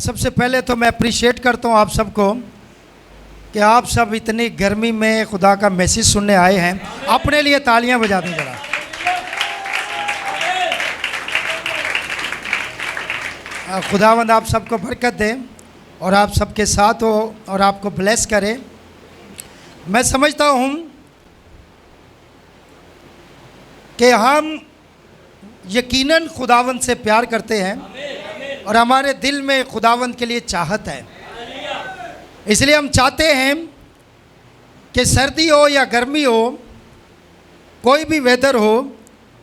सबसे पहले तो मैं अप्रिशिएट करता हूँ आप सबको कि आप सब इतनी गर्मी में खुदा का मैसेज सुनने आए हैं। अपने लिए तालियां बजा दें जरा। खुदावंद आप सबको बरकत दे और आप सबके साथ हो और आपको ब्लेस करे। मैं समझता हूँ कि हम यकीनन खुदावंद से प्यार करते हैं और हमारे दिल में खुदावंद के लिए चाहत है। इसलिए हम चाहते हैं कि सर्दी हो या गर्मी हो, कोई भी वेदर हो,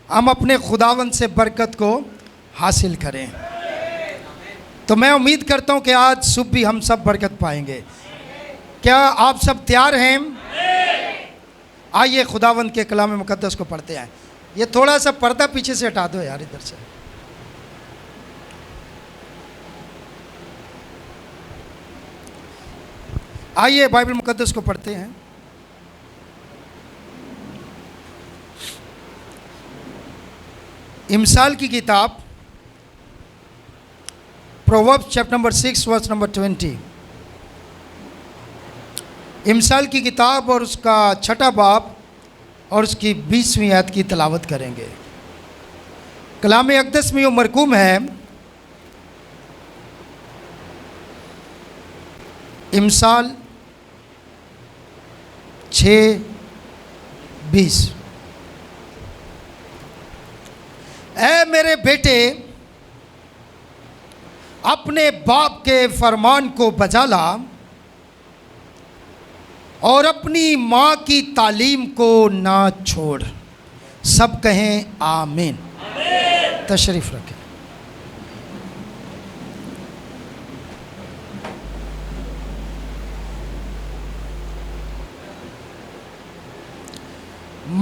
हम अपने खुदावंद से बरकत को हासिल करें। तो मैं उम्मीद करता हूं कि आज सुबह भी हम सब बरकत पाएंगे। क्या आप सब तैयार हैं? आइए खुदावंद के कलाम मुकद्दस को पढ़ते हैं। ये थोड़ा सा पर्दा पीछे से हटा दो यार, इधर से। आइए बाइबल मुकद्दस को पढ़ते हैं। इमसाल की किताब, proverbs chapter number 6 verse number 20। इमसाल की किताब और उसका 6ठा बाब और उसकी 20वीं आयत की तिलावत करेंगे। कलाम अक़दस में मरकूम है इमसाल 6:20। ऐ मेरे बेटे, अपने बाप के फरमान को बजा ला और अपनी माँ की तालीम को ना छोड़। सब कहें आमीन। तशरीफ रखें।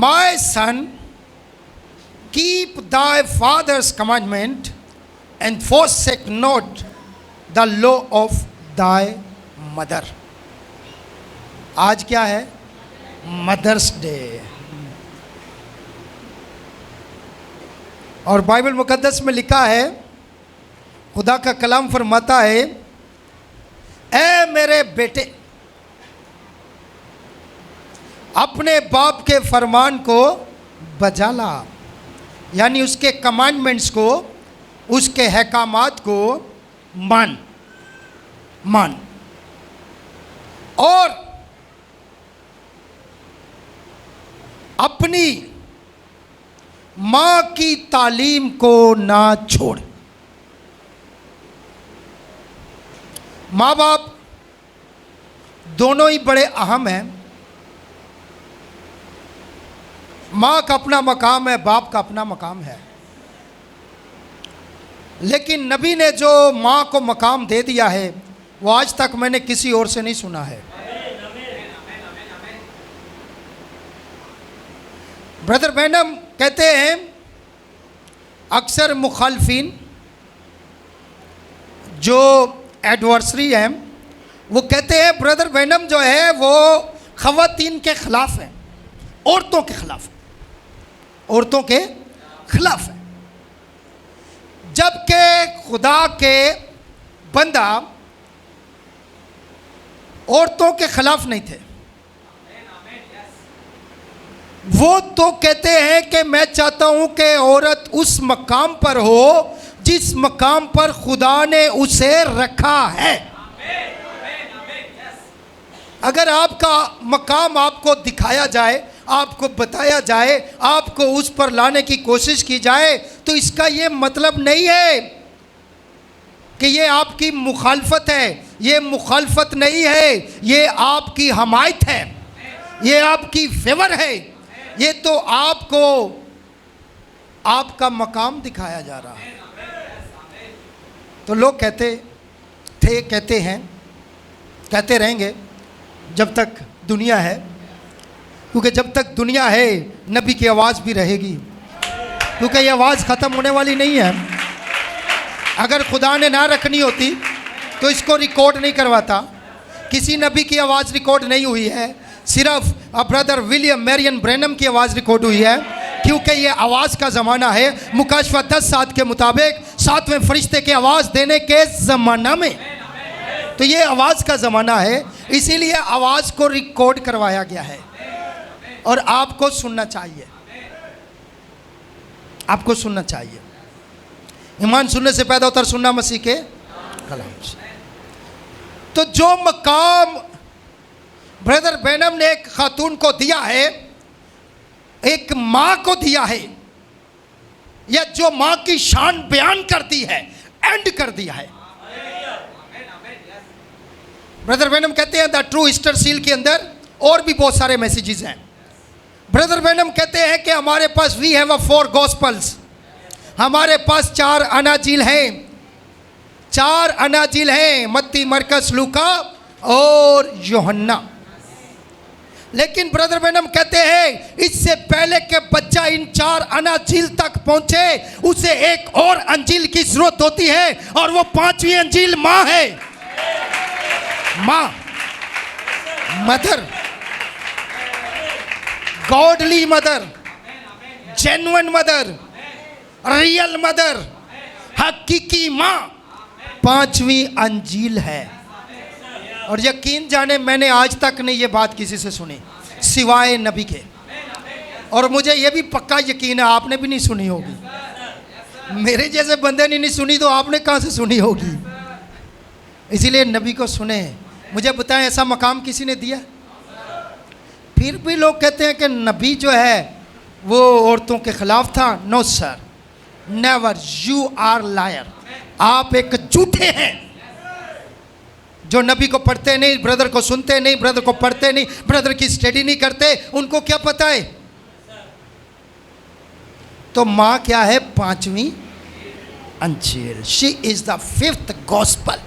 My son, keep thy father's commandment and forsake not the law of thy mother। आज क्या है? Mother's day. और बाइबल मुकद्दस में लिखा है, खुदा का कलाम फरमाता है, ऐ मेरे बेटे, अपने बाप के फरमान को बजा ला, यानी उसके कमांडमेंट्स को, उसके हकामात को मान और अपनी माँ की तालीम को ना छोड़। माँ बाप दोनों ही बड़े अहम हैं। माँ का अपना मकाम है, बाप का अपना मकाम है। लेकिन नबी ने जो माँ को मकाम दे दिया है वो आज तक मैंने किसी और से नहीं सुना है। ब्रदर बैनम कहते हैं, अक्सर मुखालफिन जो एडवर्सरी हैं वो कहते हैं ब्रदर बैनम जो है वो ख़वातीन के ख़िलाफ़ है, औरतों के ख़िलाफ़, औरतों के खिलाफ है। जबकि खुदा के बंदा औरतों के खिलाफ नहीं थे। वो तो कहते हैं कि मैं चाहता हूं कि औरत उस मकाम पर हो जिस मकाम पर खुदा ने उसे रखा है। अगर आपका मकाम आपको दिखाया जाए, आपको बताया जाए, आपको उस पर लाने की कोशिश की जाए, तो इसका ये मतलब नहीं है कि ये आपकी मुखालफत है। ये मुखालफत नहीं है, ये आपकी हमायत है, ये आपकी फेवर है। ये तो आपको आपका मकाम दिखाया जा रहा है। तो लोग कहते थे, कहते हैं, कहते रहेंगे जब तक दुनिया है, क्योंकि जब तक दुनिया है नबी की आवाज़ भी रहेगी, क्योंकि ये आवाज़ ख़त्म होने वाली नहीं है। अगर खुदा ने ना रखनी होती तो इसको रिकॉर्ड नहीं करवाता। किसी नबी की आवाज़ रिकॉर्ड नहीं हुई है, सिर्फ ब्रदर विलियम मैरियन ब्रैनम की आवाज़ रिकॉर्ड हुई है, क्योंकि ये आवाज़ का ज़माना है। मुकाशफा 10:7 के मुताबिक सातवें फरिश्ते के आवाज़ देने के ज़माना में। तो ये आवाज़ का ज़माना है, इसीलिए आवाज़ को रिकॉर्ड करवाया गया है और आपको सुनना चाहिए, आपको सुनना चाहिए। ईमान सुनने से पैदा होता है, सुनना मसीह के कलाम से। तो जो मकाम ब्रदर ब्रैनम ने एक खातून को दिया है, एक माँ को दिया है, या जो माँ की शान बयान करती है, एंड कर दिया है। ब्रदर ब्रैनम कहते हैं द ट्रू ईस्टर सील के अंदर और भी बहुत सारे मैसेजेस हैं। ब्रदर ब्रैनम कहते हैं कि हमारे पास वी हैव 4 गॉस्पल्स, हमारे पास 4 अनाजील हैं, 4 अनाजील हैं, मत्ती, मरकस, लूका और यूहन्ना। लेकिन ब्रदर ब्रैनम कहते हैं इससे पहले कि बच्चा इन 4 अनाजील तक पहुंचे, उसे एक और अंजील की जरूरत होती है, और वो 5वीं अंजील माँ है। माँ, mother, godly mother, genuine mother, real mother, हकीकी माँ 5वीं अंजील है। और यकीन जाने मैंने आज तक नहीं ये बात किसी से सुनी सिवाय नबी के, और मुझे ये भी पक्का यकीन है आपने भी नहीं सुनी होगी। मेरे जैसे बंदे ने नहीं सुनी तो आपने कहाँ से सुनी होगी। इसीलिए नबी को सुने। मुझे बताएं ऐसा मकाम किसी ने दिया? फिर भी लोग कहते हैं कि नबी जो है वो औरतों के खिलाफ था। No sir, never, you are liar. आप एक झूठे हैं जो नबी को पढ़ते नहीं, ब्रदर को सुनते नहीं, ब्रदर को पढ़ते नहीं, ब्रदर की स्टडी नहीं करते। उनको क्या पता है? तो माँ क्या है? 5वीं अंजील। She is the 5th gospel.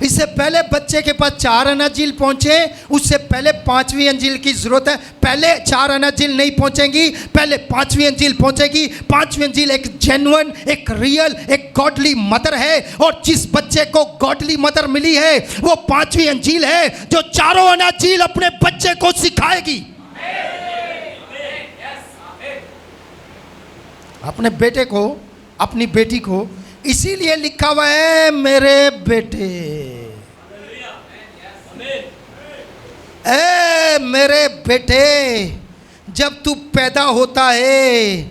इससे पहले बच्चे के पास 4 अनाजील पहुंचे, उससे पहले 5वीं अंजील की जरूरत है। पहले 4 अनाजील नहीं पहुंचेंगी, पहले 5वीं अंजील पहुंचेगी। 5वीं अंजील एक जेन्युइन, एक रियल, एक गॉडली मदर है, और जिस बच्चे को गॉडली मदर मिली है वो 5वीं अंजील है, जो 4 अनाजील अपने बच्चे को सिखाएगी। अपने बेटे को, अपनी बेटी को। इसीलिए लिखा हुआ है मेरे बेटे, ए मेरे बेटे, जब तू पैदा होता है,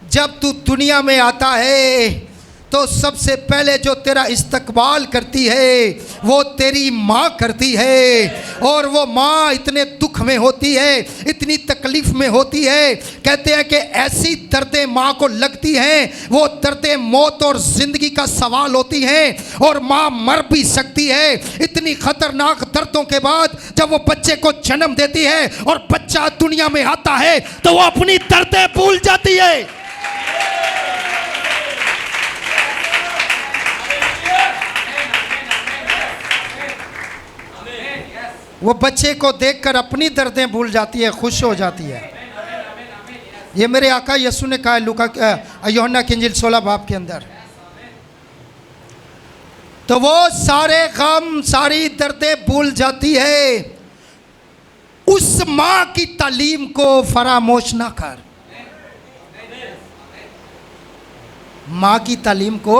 जब तू दुनिया में आता है, तो सबसे पहले जो तेरा इस्तकबाल करती है वो तेरी माँ करती है। और वो माँ इतने दुख में होती है, इतनी तकलीफ़ में होती है। कहते हैं कि ऐसी दर्दें माँ को लगती हैं, वो दर्दें मौत और ज़िंदगी का सवाल होती हैं, और माँ मर भी सकती है। इतनी ख़तरनाक दर्दों के बाद जब वो बच्चे को जन्म देती है और बच्चा दुनिया में आता है, तो वो अपनी दर्दें भूल जाती है। वो बच्चे को देखकर अपनी दर्दें भूल जाती है, खुश हो जाती है। ये मेरे आका यीशु ने कहा है लूका यूहन्ना की इंजील 16 बाब के अंदर। तो वो सारे गम, सारी दर्दें भूल जाती है। उस माँ की तालीम को फरामोश ना कर, माँ की तालीम को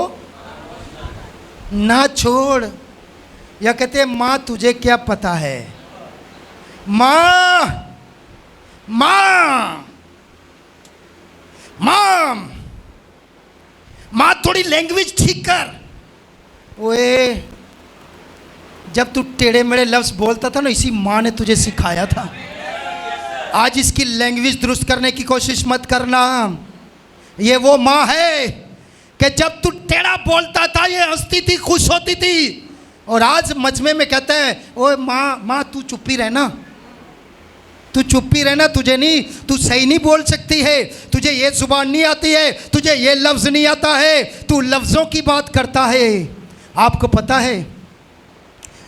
ना छोड़। या कहते हैं माँ तुझे क्या पता है, माँ माँ माँ माँ थोड़ी लैंग्वेज ठीक कर। ओए, जब तू टेढ़े मेढ़े लफ्ज़ बोलता था ना, इसी माँ ने तुझे सिखाया था। आज इसकी लैंग्वेज दुरुस्त करने की कोशिश मत करना। ये वो माँ है कि जब तू टेढ़ा बोलता था ये हंसती थी, खुश होती थी, और आज मजमे में कहते हैं ओए माँ माँ तू चुप्पी रहना, तू चुप्पी रहना, तुझे नहीं, तू सही नहीं बोल सकती है, तुझे ये जुबान नहीं आती है, तुझे ये लफ्ज़ नहीं आता है, तू लफ्ज़ों की बात करता है। आपको पता है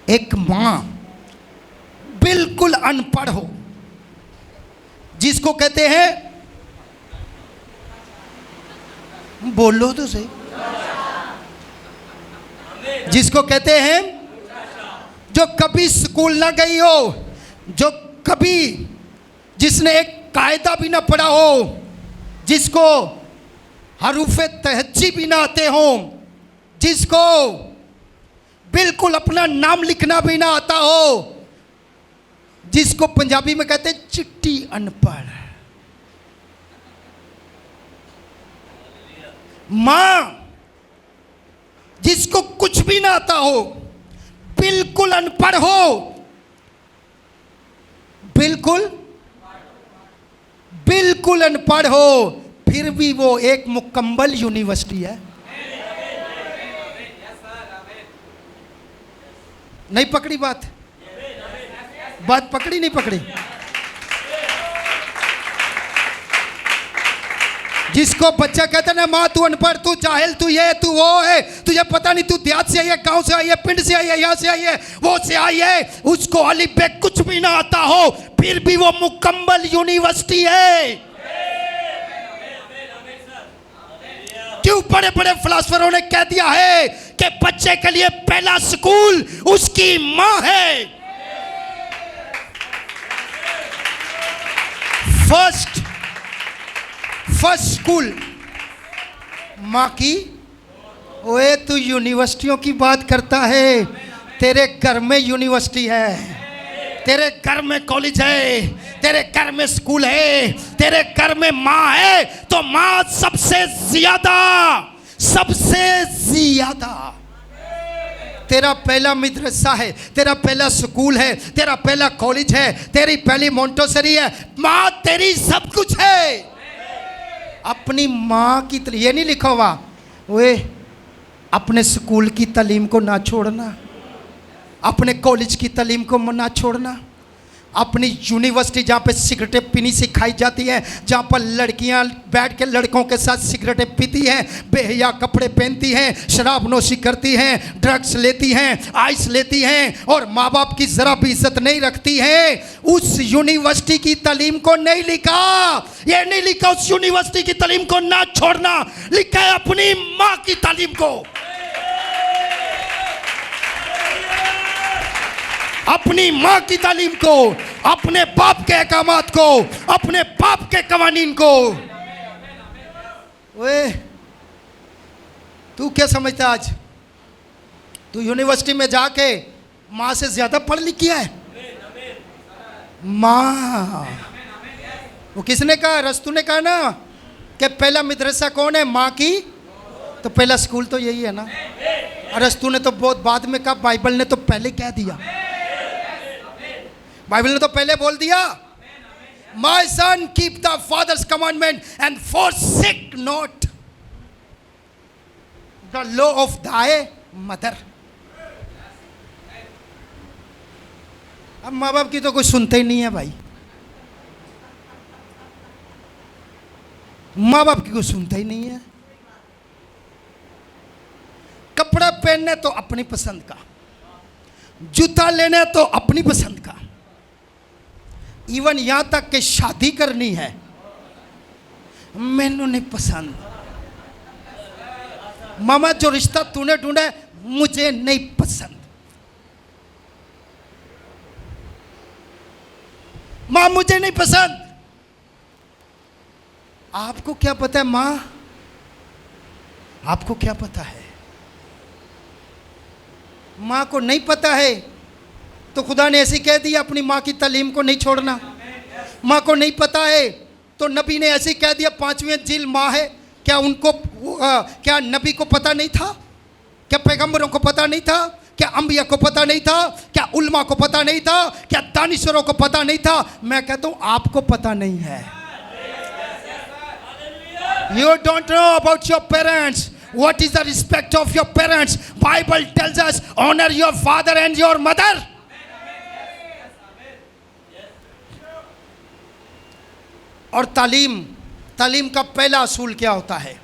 एक माँ बिल्कुल अनपढ़ हो, जिसको कहते हैं, बोलो तो सही, जिसको कहते हैं, जो कभी स्कूल ना गई हो, जो कभी, जिसने एक कायदा भी ना पढ़ा हो, जिसको हरूफे तहज्जी भी ना आते हों, जिसको बिल्कुल अपना नाम लिखना भी ना आता हो, जिसको पंजाबी में कहते हैं चिट्टी अनपढ़। मां जिसको कुछ भी ना आता हो, बिल्कुल अनपढ़ हो, बिल्कुल अनपढ़ हो, फिर भी वो एक मुकम्मल यूनिवर्सिटी है। नहीं पकड़ी बात पकड़ी नहीं पकड़ी? जिसको बच्चा कहता है ना, माँ तू अनपढ़, तू जाहिल, तू ये तू वो है, तुझे पता नहीं, तू देहात से आई है, गांव से आई है, पिंड से आई है, यहाँ से आई है, वो से आई है, उसको अलिफ बे कुछ भी ना आता हो, फिर भी वो मुकम्मल यूनिवर्सिटी है। क्यों बड़े बड़े फिलोसफरों ने कह दिया है कि बच्चे के लिए पहला स्कूल उसकी माँ है। फर्स्ट स्कूल माँ की। ओए तू यूनिवर्सिटियों की बात करता है, तेरे घर में यूनिवर्सिटी है, तेरे घर में कॉलेज है, तेरे घर में स्कूल है, तेरे घर में माँ है, तो माँ सबसे ज्यादा तेरा पहला मदरसा है, तेरा पहला स्कूल है, तेरा पहला कॉलेज है, तेरी पहली मोंटेसरी है। माँ तेरी सब कुछ है। अपनी माँ की ये नहीं लिखा हुआ, वे अपने स्कूल की तालीम को ना छोड़ना, अपने कॉलेज की तालीम को ना छोड़ना, अपनी यूनिवर्सिटी जहाँ पे सिगरेटें पीनी सिखाई जाती है, जहाँ पर लड़कियाँ बैठ के लड़कों के साथ सिगरेटें पीती हैं, बेहया कपड़े पहनती हैं, शराब नोशी करती हैं, ड्रग्स लेती हैं, आइस लेती हैं और माँ बाप की ज़रा भी इज्जत नहीं रखती हैं, उस यूनिवर्सिटी की तालीम को नहीं लिखा। ये नहीं लिखा उस यूनिवर्सिटी की तालीम को ना छोड़ना, लिखा है अपनी माँ की तालीम को, अपनी माँ की तालीम को, अपने बाप के अहकामात को, अपने बाप के कवानीन को। ओए तू क्या समझता आज? तू यूनिवर्सिटी में जाके माँ से ज्यादा पढ़ लिख किया है? माँ, वो किसने कहा? रस्तू ने कहा ना कि पहला मदरसा कौन है? माँ की। तो पहला स्कूल तो यही है ना। रस्तू ने तो बहुत बाद में कहा, बाइबल ने तो पहले कह दिया, बाइबल ने तो पहले बोल दिया, my son keep the father's commandment and forsake not the law of thy mother. अब माँ बाप की तो कोई सुनते ही नहीं है भाई, माँ बाप की कोई सुनता ही नहीं है। कपड़ा पहनने तो अपनी पसंद का, जूता लेने तो अपनी पसंद का, इवन यहां तक कि शादी करनी है मैनू नहीं पसंद, मामा जो रिश्ता तूने ढूंढा है मुझे नहीं पसंद, मां मुझे नहीं पसंद। आपको क्या पता है मां? आपको क्या पता है? मां को नहीं पता है तो खुदा ने ऐसे कह दिया अपनी माँ की तालीम को नहीं छोड़ना। माँ को नहीं पता है तो नबी ने ऐसे कह दिया 5वीं जिल माँ है। क्या उनको क्या नबी को पता नहीं था? क्या पैगंबरों को पता नहीं था? क्या अंबिया को पता नहीं था? क्या उल्मा को पता नहीं था? क्या दानिशरों को पता नहीं था? मैं कहता हूँ आपको पता नहीं है। You don't know about your parents. What is the respect of your parents? Bible tells us honor your father and your mother. और तालीम का पहला असूल क्या होता है?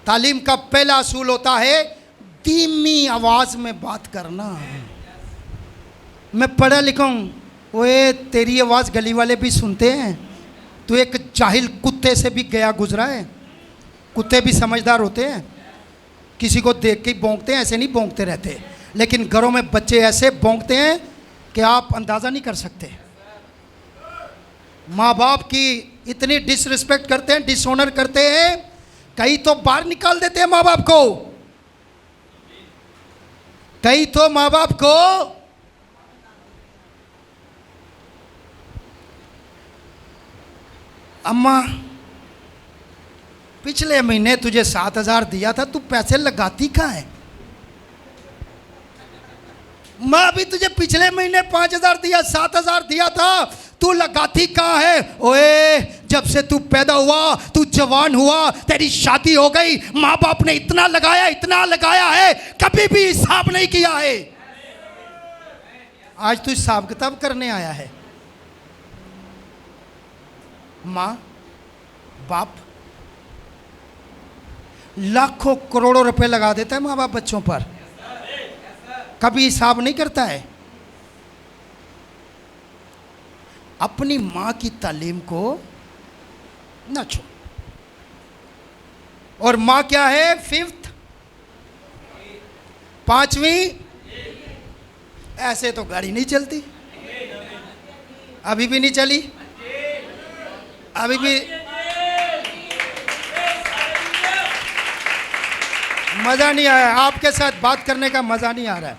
तालीम का पहला असूल होता है धीमी आवाज़ में बात करना। मैं पढ़ा लिखा हूँ, ओए तेरी आवाज़ गली वाले भी सुनते हैं, तू एक जाहिल कुत्ते से भी गया गुजरा है। कुत्ते भी समझदार होते हैं, किसी को देख के भौंकते हैं, ऐसे नहीं भौंकते रहते, लेकिन घरों में बच्चे ऐसे भौंकते हैं कि आप अंदाज़ा नहीं कर सकते। माँ बाप की इतनी डिसरिस्पेक्ट करते हैं, डिसऑनर करते हैं कई तो बाहर निकाल देते हैं माँ बाप को, कई तो माँ बाप को अम्मा पिछले महीने तुझे 7,000 दिया था, तू पैसे लगाती कहाँ है? माँ भी तुझे पिछले महीने 5,000 दिया, 7,000 दिया था, तू लगाती कहाँ है? ओए जब से तू पैदा हुआ, तू जवान हुआ, तेरी शादी हो गई, माँ बाप ने इतना लगाया है, कभी भी हिसाब नहीं किया है। आज तू हिसाब किताब करने आया है। माँ बाप लाखों करोड़ों रुपए लगा देता है माँ बाप बच्चों पर, कभी हिसाब नहीं करता है। अपनी माँ की तालीम को ना छोड़। और माँ क्या है? 5th, 5वीं। ऐसे तो गाड़ी नहीं चलती, अभी भी नहीं चली, अभी भी मजा नहीं आया, आपके साथ बात करने का मजा नहीं आ रहा है।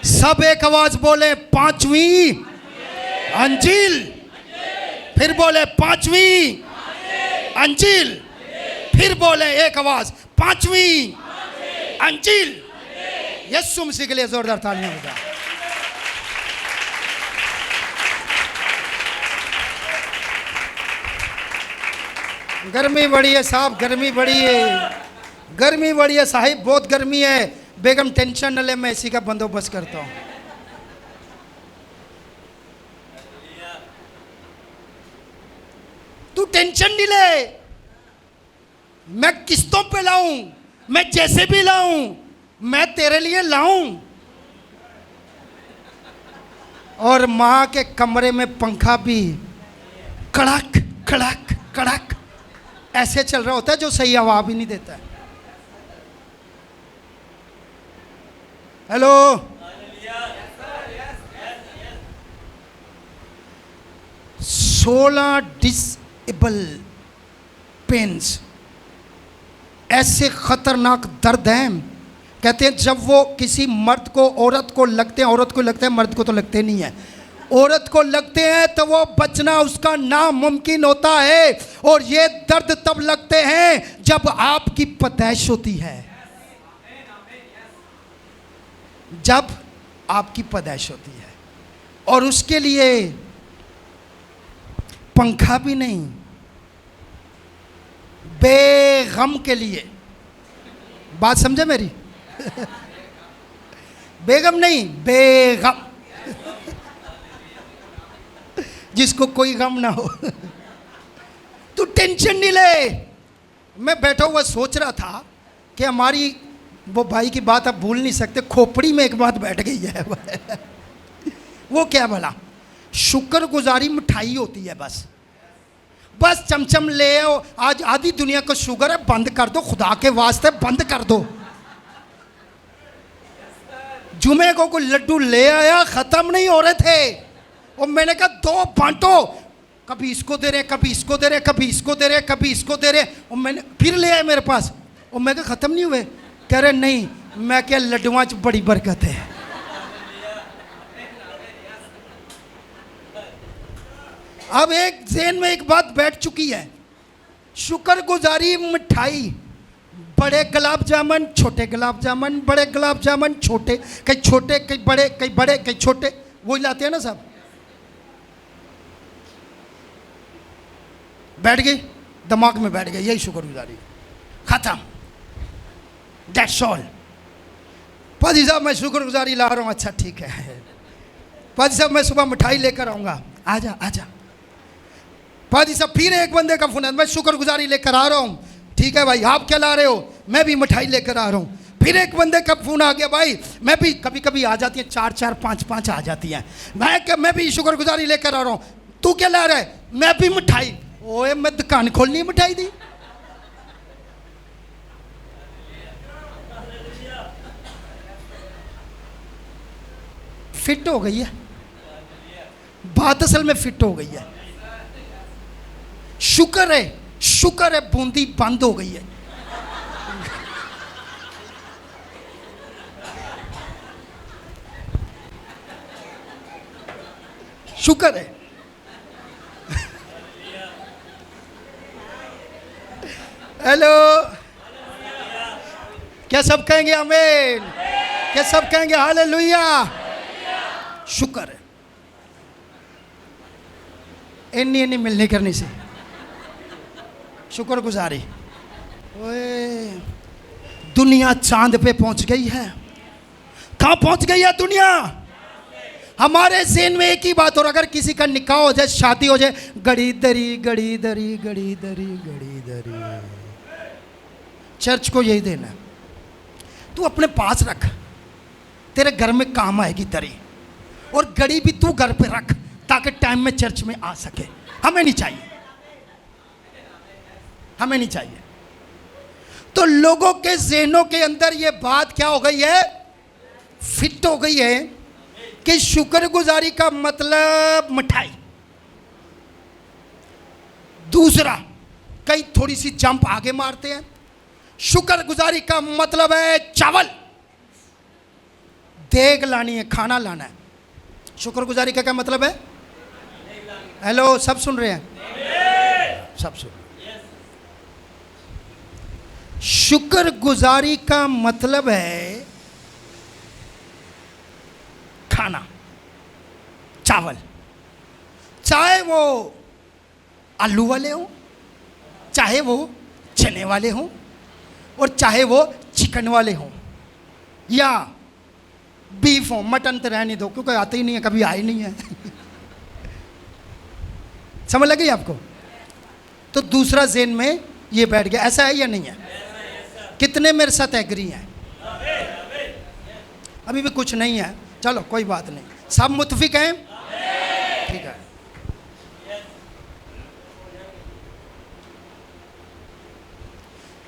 सब एक आवाज बोले 5वीं अंजिल, फिर बोले 5वीं अंजिल, फिर बोले एक आवाज 5वीं अंजिल। यीशु मसीह के लिए जोरदार तालियां बजा। गर्मी बड़ी है साहब, गर्मी बड़ी है, गर्मी बड़ी है साहिब, बहुत गर्मी है। बेगम टेंशन न ले, मैं इसी का बंदोबस्त करता हूँ। तू टेंशन नहीं ले, मैं किस्तों पे लाऊं, मैं जैसे भी लाऊं, मैं तेरे लिए लाऊं। और माँ के कमरे में पंखा भी कड़क कड़क कड़क ऐसे चल रहा होता है जो सही हवा भी नहीं देता है। हेलो, 16 डिसेबल पेन्स, ऐसे खतरनाक दर्द हैं। कहते हैं जब वो किसी मर्द को, औरत को लगते हैं, औरत को लगते हैं, मर्द को तो लगते नहीं है, औरत को लगते हैं तो वो बचना उसका नामुमकिन होता है। और ये दर्द तब लगते हैं जब आपकी पैदाइश होती है, जब आपकी पैदाइश होती है। और उसके लिए पंखा भी नहीं, बेगम के लिए, बात समझे मेरी? बेगम नहीं, बेगम, जिसको कोई गम ना हो। तू टेंशन नहीं ले। मैं बैठा हुआ सोच रहा था कि हमारी वो भाई की बात अब भूल नहीं सकते, खोपड़ी में एक बात बैठ गई है। वो क्या भला? शुक्रगुजारी मिठाई होती है, बस चमचम ले आओ। आज आधी दुनिया को शुगर है, बंद कर दो, खुदा के वास्ते बंद कर दो। जुमे को कोई लड्डू ले आया, खत्म नहीं हो रहे थे। और मैंने कहा 2 बांटो, कभी इसको दे रहे, कभी इसको दे रहे, कभी इसको दे रहे, कभी इसको दे रहे। और मैंने फिर ले आए मेरे पास, और मैं कहा खत्म नहीं हुए। कह रहे नहीं। मैं क्या, लड्डुआं च बड़ी बरकत है। अब एक ज़हन में एक बात बैठ चुकी है, शुक्रगुजारी मिठाई, बड़े गुलाब जामुन, छोटे गुलाब जामुन, बड़े गुलाब जामुन, छोटे, कई छोटे कई बड़े, कई बड़े कई छोटे, वही लाते हैं ना सब। बैठ गई, दिमाग में बैठ गई, यही शुक्रगुजारी, खत्म, दैट्स ऑल। पाजी साहब मैं शुक्रगुजारी ला रहा हूँ, अच्छा ठीक है। पाजी साहब मैं सुबह मिठाई लेकर आऊँगा, आजा आजा। पाजी साहब फिर एक बंदे का फोन है, मैं शुक्रगुजारी लेकर आ रहा हूँ, ठीक है भाई, आप क्या ला रहे हो? मैं भी मिठाई लेकर आ रहा हूँ। फिर एक बंदे का फोन आ गया, भाई मैं भी, कभी कभी आ जाती है 4-4 5-5 आ जाती हैं, मैं भी शुक्रगुजारी लेकर आ रहा हूँ। तू क्या ला रहा है? मैं भी मिठाई। ओए मैं दुकान खोलनी है मिठाई दी। फिट हो गई है बात, असल में फिट हो गई है। शुक्र है, शुक्र है बूंदी बंद हो गई है। शुक्र है। हेलो, क्या सब कहेंगे आमीन? क्या सब कहेंगे हालेलुया? शुक्र है। इन्नी इन्नी मिलनी करनी से शुक्रगुजारी। ओए, दुनिया चांद पे पहुंच गई है। कहाँ पहुंच गई है दुनिया? हमारे ज़हन में एक ही बात, और अगर किसी का निकाह हो जाए, शादी हो जाए, गड़ी दरी गड़ी दरी गड़ी दरी गड़ी दरी। चर्च को यही देना है, तू अपने पास रख, तेरे घर में काम आएगी दरी, और गड़ी भी तू घर पे रख ताकि टाइम में चर्च में आ सके। हमें नहीं चाहिए, हमें नहीं चाहिए। तो लोगों के ज़हनों के अंदर ये बात क्या हो गई है? फिट हो गई है कि शुक्रगुजारी का मतलब मिठाई। दूसरा, कई थोड़ी सी जंप आगे मारते हैं, शुक्रगुजारी का मतलब है चावल, देग लानी है, खाना लाना है। शुक्रगुजारी का क्या मतलब है? हेलो, सब सुन रहे हैं? सब सुन। शुक्रगुजारी का मतलब है खाना, चावल, चाहे वो आलू वाले हो, चाहे वो चने वाले हो, और चाहे वो चिकन वाले हो, या बीफ हो। मटन तो रहने दो क्योंकि आते ही नहीं है, कभी आए नहीं है। समझ लगी आपको? तो दूसरा ज़हन में ये बैठ गया। ऐसा है या नहीं है? कितने मेरे साथ एग्री हैं? अभी भी कुछ नहीं है, चलो कोई बात नहीं, सब मुत्फिक हैं? ठीक है।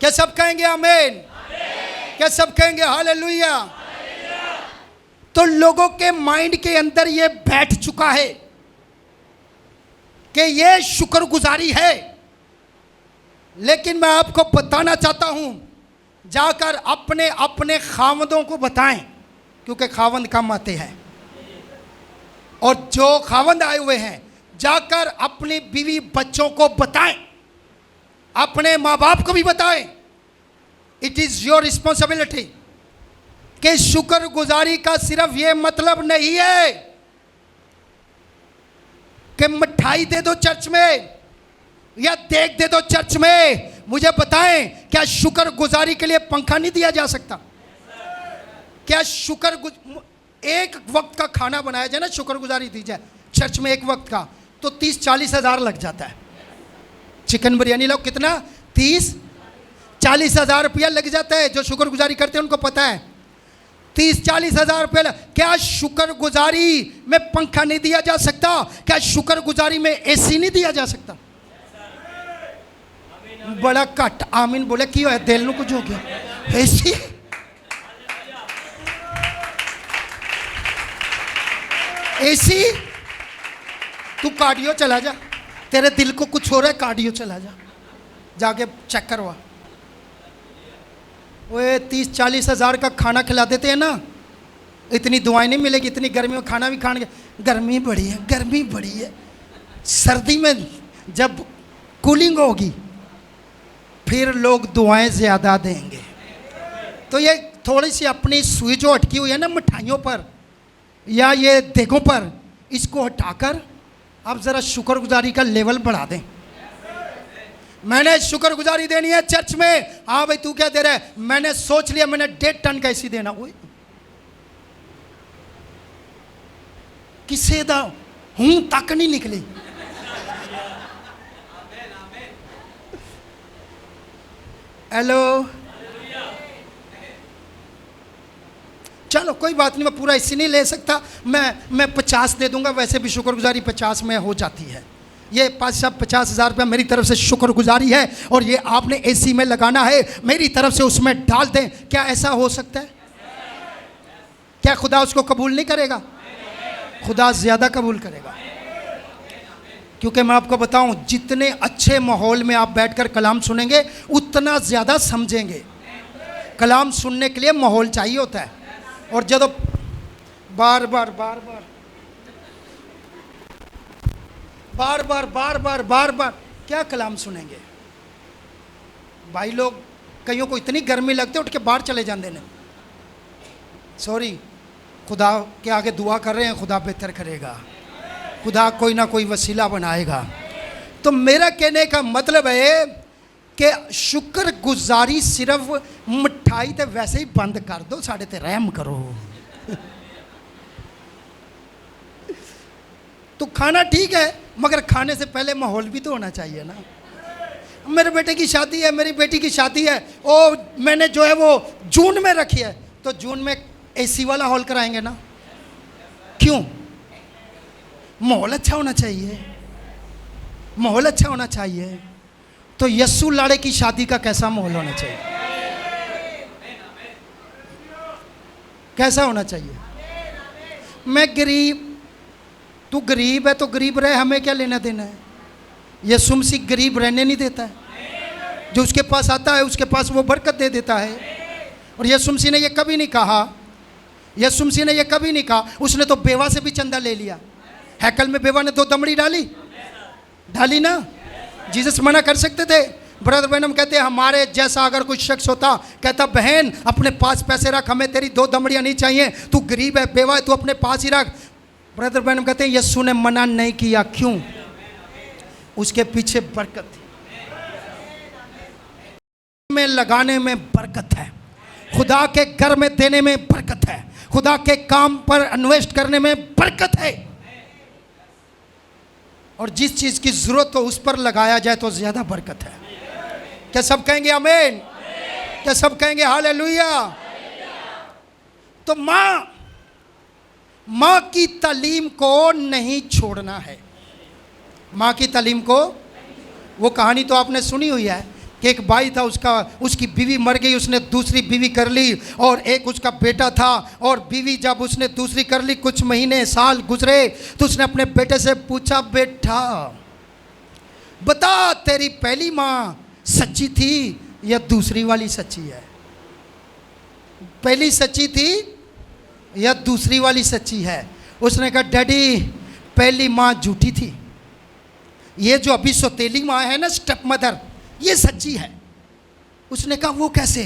क्या सब कहेंगे आमीन? क्या सब कहेंगे हालेलुया? तो लोगों के माइंड के अंदर ये बैठ चुका है कि ये शुक्रगुजारी है। लेकिन मैं आपको बताना चाहता हूं, जाकर अपने अपने खावंदों को बताएं, क्योंकि खावंद कम आते हैं, और जो खावंद आए हुए हैं जाकर अपनी बीवी बच्चों को बताएं, अपने माँ बाप को भी बताएं। इट इज़ योर रिस्पॉन्सिबिलिटी कि शुक्रगुजारी का सिर्फ ये मतलब नहीं है कि मिठाई दे दो चर्च में या देग दे दो चर्च में। मुझे बताएं, क्या शुक्रगुजारी के लिए पंखा नहीं दिया जा सकता? क्या एक वक्त का खाना बनाया जाए ना, शुक्रगुजारी दी जाए चर्च में एक वक्त का, तो 30-40 हज़ार लग जाता है। चिकन बिरयानी लो, कितना? 30-40 हज़ार रुपया लग जाता है। जो शुक्रगुजारी करते हैं उनको पता है, 30-40 हज़ार रुपये। क्या शुक्रगुजारी में पंखा नहीं दिया जा सकता? क्या शुक्रगुजारी में एसी नहीं दिया जा सकता? बड़ा कट आमीन बोले, क्यों है दिल में कुछ हो गया? AC, AC. तू कार्डियो चला जा, तेरे दिल को कुछ हो रहा है, कार्डियो चला जा, जाके चेक करवा। वो 30-40 हज़ार का खाना खिला देते हैं ना, इतनी दुआएं नहीं मिलेगी। इतनी गर्मी में खाना भी खाने, गर्मी बड़ी है, गर्मी बड़ी है। सर्दी में जब कूलिंग होगी फिर लोग दुआएं ज़्यादा देंगे। तो ये थोड़ी सी अपनी सुई जो अटकी हुई है ना मिठाइयों पर या ये देगों पर, इसको हटाकर आप ज़रा शुक्रगुजारी का लेवल बढ़ा दें। मैंने शुक्रगुजारी देनी है चर्च में। हाँ भाई, तू क्या दे रहा है? मैंने सोच लिया, मैंने 1.5 टन कैसी देना। वो किसे दा हूं तक नहीं निकली। हेलो, चलो कोई बात नहीं, मैं पूरा इसी नहीं ले सकता, मैं 50 दे दूंगा। वैसे भी शुक्रगुजारी 50 में हो जाती है। ये 50 हज़ार रुपया मेरी तरफ से शुक्रगुजारी है, और ये आपने एसी में लगाना है, मेरी तरफ से उसमें डाल दें। क्या ऐसा हो सकता है? क्या खुदा उसको कबूल नहीं करेगा? खुदा ज़्यादा कबूल करेगा। क्योंकि मैं आपको बताऊं, जितने अच्छे माहौल में आप बैठकर कलाम सुनेंगे उतना ज़्यादा समझेंगे। कलाम सुनने के लिए माहौल चाहिए होता है, और जब बार बार बार बार बार बार बार बार क्या कलाम सुनेंगे भाई लोग। कईयों को इतनी गर्मी लगती है उठ के बाहर चले जाते हैं। सॉरी, खुदा के आगे दुआ कर रहे हैं, खुदा बेहतर करेगा, खुदा कोई ना कोई वसीला बनाएगा। तो मेरा कहने का मतलब है कि शुक्र गुजारी सिर्फ मिठाई तो वैसे ही बंद कर दो, साढ़े ते रहम करो। तो खाना ठीक है मगर खाने से पहले माहौल भी तो होना चाहिए ना। मेरे बेटे की शादी है, मेरी बेटी की शादी है, ओ मैंने जो है वो जून में रखी है, तो जून में एसी वाला हॉल कराएंगे ना। क्यों? माहौल अच्छा होना चाहिए, माहौल अच्छा होना चाहिए। तो यस्सु लाड़े की शादी का कैसा माहौल होना चाहिए? कैसा होना चाहिए? मैं गरीब, तू गरीब है तो गरीब रहे, हमें क्या लेना देना है। यीशु मसीह गरीब रहने नहीं देता है, जो उसके पास आता है उसके पास वो बरकत दे देता है। और यीशु मसीह ने ये कभी नहीं कहा, यीशु मसीह ने ये कभी नहीं कहा, उसने तो बेवा से भी चंदा ले लिया। हैकल में बेवा ने 2 दमड़ी डाली ना। जीसस मना कर सकते थे? ब्रदर बैनम कहते हैं हमारे जैसा अगर कोई शख्स होता, कहता बहन अपने पास पैसे रख, हमें तेरी 2 दमड़ियाँ नहीं चाहिए, तू गरीब है बेवा है, तू अपने पास ही रख। ब्रदर बैनम कहते हैं यीशु ने मना नहीं किया। क्यों? उसके पीछे बरकत थी, में लगाने में बरकत है, खुदा के घर में देने में बरकत है, खुदा के काम पर इन्वेस्ट करने में बरकत है। और जिस चीज की जरूरत हो उस पर लगाया जाए तो ज्यादा बरकत है। क्या सब कहेंगे आमीन? क्या सब कहेंगे हालेलुया? तो माँ की तालीम को नहीं छोड़ना है। माँ की तालीम को, वो कहानी तो आपने सुनी हुई है कि एक भाई था, उसकी बीवी मर गई, उसने दूसरी बीवी कर ली, और एक उसका बेटा था, और बीवी जब उसने दूसरी कर ली, कुछ महीने साल गुजरे, तो उसने अपने बेटे से पूछा, बेटा बता तेरी पहली माँ सच्ची थी या दूसरी वाली सच्ची है? पहली सच्ची थी या दूसरी वाली सच्ची है? उसने कहा डैडी पहली माँ झूठी थी, ये जो अभी सौतेली माँ है ना, स्टेप मदर, ये सच्ची है। उसने कहा वो कैसे?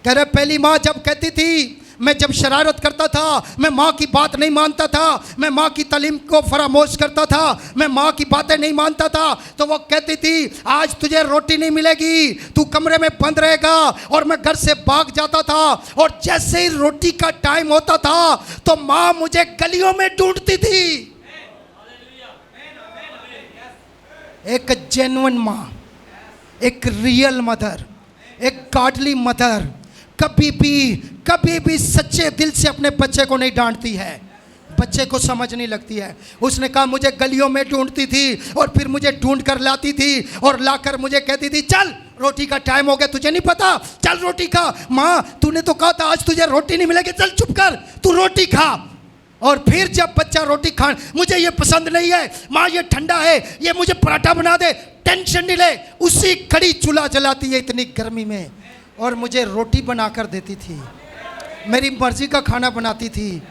कह रहे पहली माँ जब कहती थी, मैं जब शरारत करता था, मैं माँ की बात नहीं मानता था, मैं माँ की तालीम को फरामोश करता था, मैं माँ की बातें नहीं मानता था, तो वो कहती थी आज तुझे रोटी नहीं मिलेगी, तू कमरे में बंद रहेगा। और मैं घर से भाग जाता था, और जैसे ही रोटी का टाइम होता था तो माँ मुझे गलियों में ढूंढती थी। एक जेन्युइन माँ, एक रियल मदर, एक गॉडली मदर कभी भी सच्चे दिल से अपने बच्चे को नहीं डांटती है, बच्चे को समझ नहीं लगती है। उसने कहा मुझे गलियों में ढूंढती थी, और फिर मुझे ढूंढ कर लाती थी, और लाकर मुझे कहती थी चल रोटी का टाइम हो गया, तुझे नहीं पता, चल रोटी खा। माँ तूने तो कहा था आज तुझे रोटी नहीं मिलेगी, चल चुप कर, तू रोटी खा। और फिर जब बच्चा रोटी खा, मुझे ये पसंद नहीं है माँ, ये ठंडा है, ये मुझे पराठा बना दे, टेंशन नहीं ले, उसी खड़ी चूल्हा जलाती है इतनी गर्मी में, और मुझे रोटी बना कर देती थी, मेरी मर्जी का खाना बनाती थी।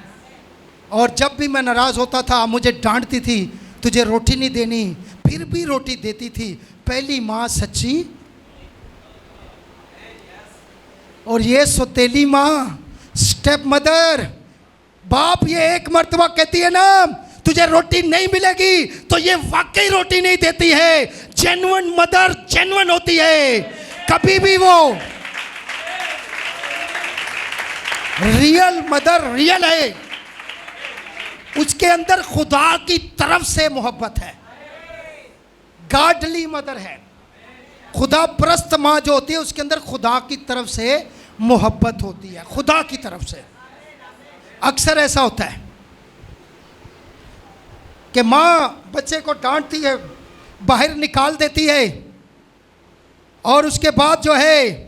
और जब भी मैं नाराज़ होता था मुझे डांटती थी, तुझे रोटी नहीं देनी, फिर भी रोटी देती थी। पहली माँ सच्ची, और ये सौतेली माँ, स्टेप मदर, बाप ये एक मर्तबा कहती है ना तुझे रोटी नहीं मिलेगी, तो ये वाकई रोटी नहीं देती है। जेन्युइन मदर जेन्युइन होती है, कभी भी वो रियल मदर रियल है, उसके अंदर खुदा की तरफ से मोहब्बत है, गॉडली मदर है। खुदा परस्त माँ जो होती है उसके अंदर खुदा की तरफ से मोहब्बत होती है, खुदा की तरफ से। अक्सर ऐसा होता है कि माँ बच्चे को डांटती है, बाहर निकाल देती है, और उसके बाद जो है